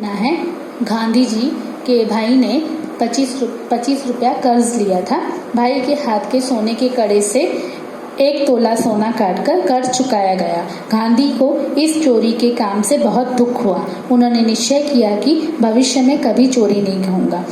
ना है, गांधी जी के भाई ने 25 रुपया कर्ज लिया था। भाई के हाथ के सोने के कड़े से 1 तोला सोना काटकर कर्ज चुकाया गया। गांधी को इस चोरी के काम से बहुत दुख हुआ। उन्होंने निश्चय किया कि भविष्य में कभी चोरी नहीं करूंगा।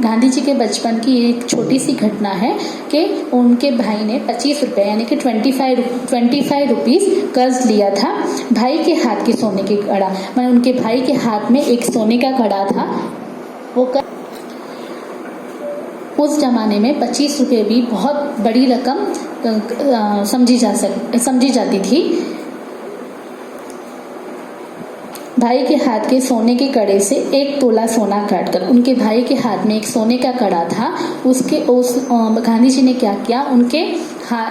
गांधी जी के बचपन की एक छोटी सी घटना है कि उनके भाई ने 25 रुपये यानी कि 25 रुपीस कर्ज लिया था। भाई के हाथ के सोने के कड़ा, मतलब उनके भाई के हाथ में एक सोने का कड़ा था। वो उस जमाने में 25 रुपये भी बहुत बड़ी रकम समझी जाती थी। भाई के हाथ के सोने के कड़े से 1 तोला सोना काटकर, उनके भाई के हाथ में एक सोने का कड़ा था। गांधी जी ने क्या किया,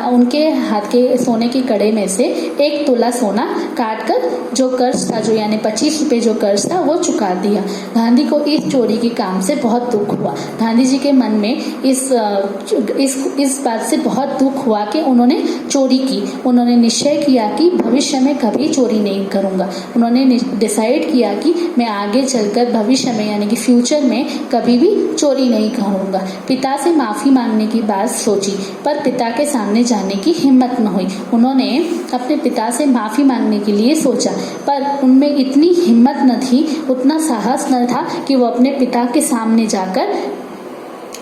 उनके हाथ के सोने के कड़े में से 1 तोला सोना काटकर जो कर्ज था, जो यानी 25 रुपये जो कर्ज था, वो चुका दिया। गांधी को इस चोरी के काम से बहुत दुख हुआ। गांधी जी के मन में इस बात से बहुत दुख हुआ कि उन्होंने चोरी की। उन्होंने निश्चय किया कि भविष्य में कभी चोरी नहीं करूंगा। उन्होंने डिसाइड किया कि मैं आगे चलकर भविष्य में यानी कि फ्यूचर में कभी भी चोरी नहीं करूंगा। पिता से माफी मांगने की बात सोची, पर पिता के सामने जाने की हिम्मत न हुई। उन्होंने अपने पिता से माफी मांगने के लिए सोचा, पर उनमें इतनी हिम्मत न थी, उतना साहस न था कि वो अपने पिता के सामने जाकर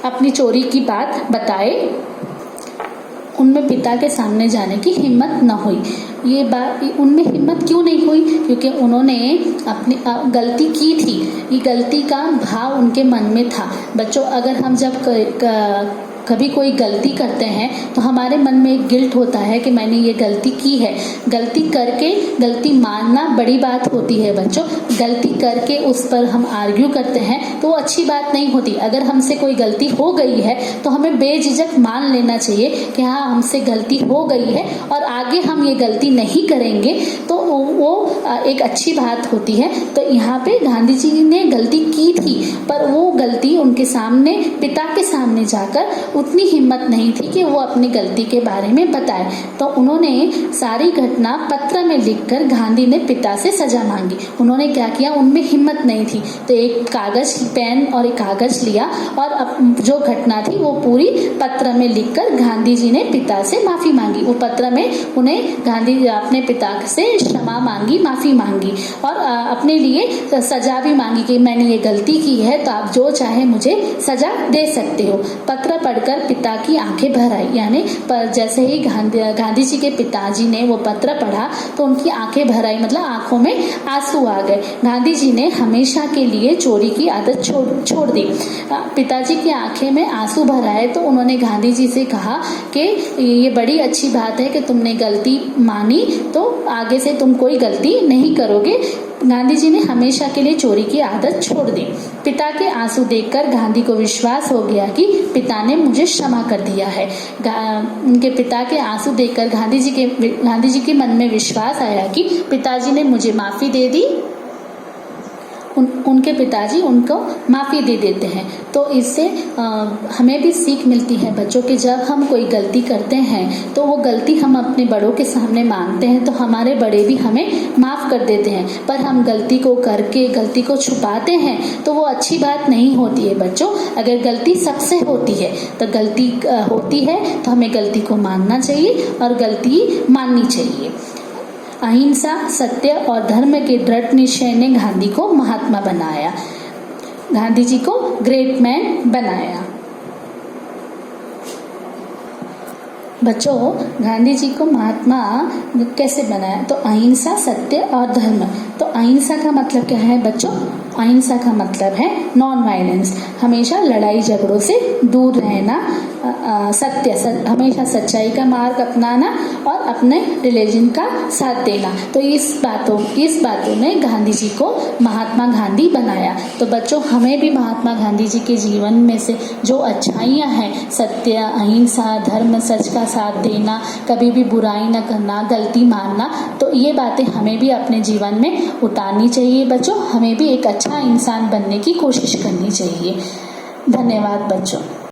अपनी चोरी की बात बताए। उनमें पिता के सामने जाने की हिम्मत न हुई। ये बात उनमें हिम्मत क्यों नहीं हुई? क्योंकि उन्होंने अपनी गलती की थी। ये गलती का भाव उनके मन में था। बच्चों, अगर हम जब कभी कोई गलती करते हैं तो हमारे मन में एक गिल्ट होता है कि मैंने ये गलती की है। गलती करके गलती मानना बड़ी बात होती है बच्चों। गलती करके उस पर हम आर्ग्यू करते हैं तो वो अच्छी बात नहीं होती। अगर हमसे कोई गलती हो गई है तो हमें बेझिझक मान लेना चाहिए कि हाँ, हमसे गलती हो गई है और आगे हम ये गलती नहीं करेंगे, तो वो एक अच्छी बात होती है। तो यहाँ पे गांधी जी ने गलती की थी, पर वो गलती उनके सामने, पिता के सामने जाकर उतनी हिम्मत नहीं थी कि वो अपनी गलती के बारे में बताए। तो उन्होंने सारी घटना पत्र में लिखकर गांधी ने पिता से सजा मांगी। उन्होंने क्या किया, उनमें हिम्मत नहीं थी, तो एक कागज, पेन और एक कागज लिया और जो घटना थी वो पूरी पत्र में लिखकर गांधी जी ने पिता से माफी मांगी। वो पत्र में उन्हें गांधी अपने पिता से क्षमा मांगी, माफी मांगी और अपने लिए सजा भी मांगी कि मैंने ये गलती की है तो आप जो चाहे मुझे सजा दे सकते हो। पत्र पढ़कर पिता की आंखें भर आई। यानी पर जैसे ही गांधी जी के पिताजी ने वो पत्र पढ़ा तो उनकी आंखें भर आई, मतलब आंखों में आंसू आ गए। गांधी जी ने हमेशा के लिए चोरी की आदत छोड़ दी। पिताजी की आंखें में आंसू भर आए तो उन्होंने गांधी जी से कहा कि ये बड़ी अच्छी बात है कि तुमने गलती मानी, तो आगे से तुम कोई गलती नहीं करोगे। गांधी जी ने हमेशा के लिए चोरी की आदत छोड़ दी। पिता के आंसू देखकर गांधी को विश्वास हो गया कि पिता ने मुझे क्षमा कर दिया है। उनके पिता के आंसू देखकर गांधी जी के मन में विश्वास आया कि पिताजी ने मुझे माफी दे दी। उनके पिताजी उनको माफ़ी दे देते हैं। तो इससे हमें भी सीख मिलती है बच्चों कि जब हम कोई गलती करते हैं तो वो गलती हम अपने बड़ों के सामने मांगते हैं तो हमारे बड़े भी हमें माफ़ कर देते हैं। पर हम गलती को करके गलती को छुपाते हैं तो वो अच्छी बात नहीं होती है बच्चों। अगर गलती सबसे होती है तो गलती होती है तो हमें गलती को मानना चाहिए और गलती माननी चाहिए। अहिंसा, सत्य और धर्म के दृढ़ निश्चय ने गांधी को महात्मा बनाया, गांधी जी को ग्रेट मैन बनाया। बच्चों, गांधी जी को महात्मा कैसे बनाया? तो अहिंसा, सत्य और धर्म। तो अहिंसा का मतलब क्या है बच्चों? अहिंसा का मतलब है नॉन वायलेंस, हमेशा लड़ाई झगड़ों से दूर रहना, हमेशा सच्चाई का मार्ग अपनाना और अपने रिलीजन का साथ देना। तो इस बातों ने गांधी जी को महात्मा गांधी बनाया। तो बच्चों, हमें भी महात्मा गांधी जी के जीवन में से जो अच्छाइयाँ हैं, सत्य, अहिंसा, धर्म, सच का साथ देना, कभी भी बुराई न करना, गलती मानना, तो ये बातें हमें भी अपने जीवन में उतारनी चाहिए बच्चों। हमें भी एक अच्छा इंसान बनने की कोशिश करनी चाहिए। धन्यवाद बच्चों।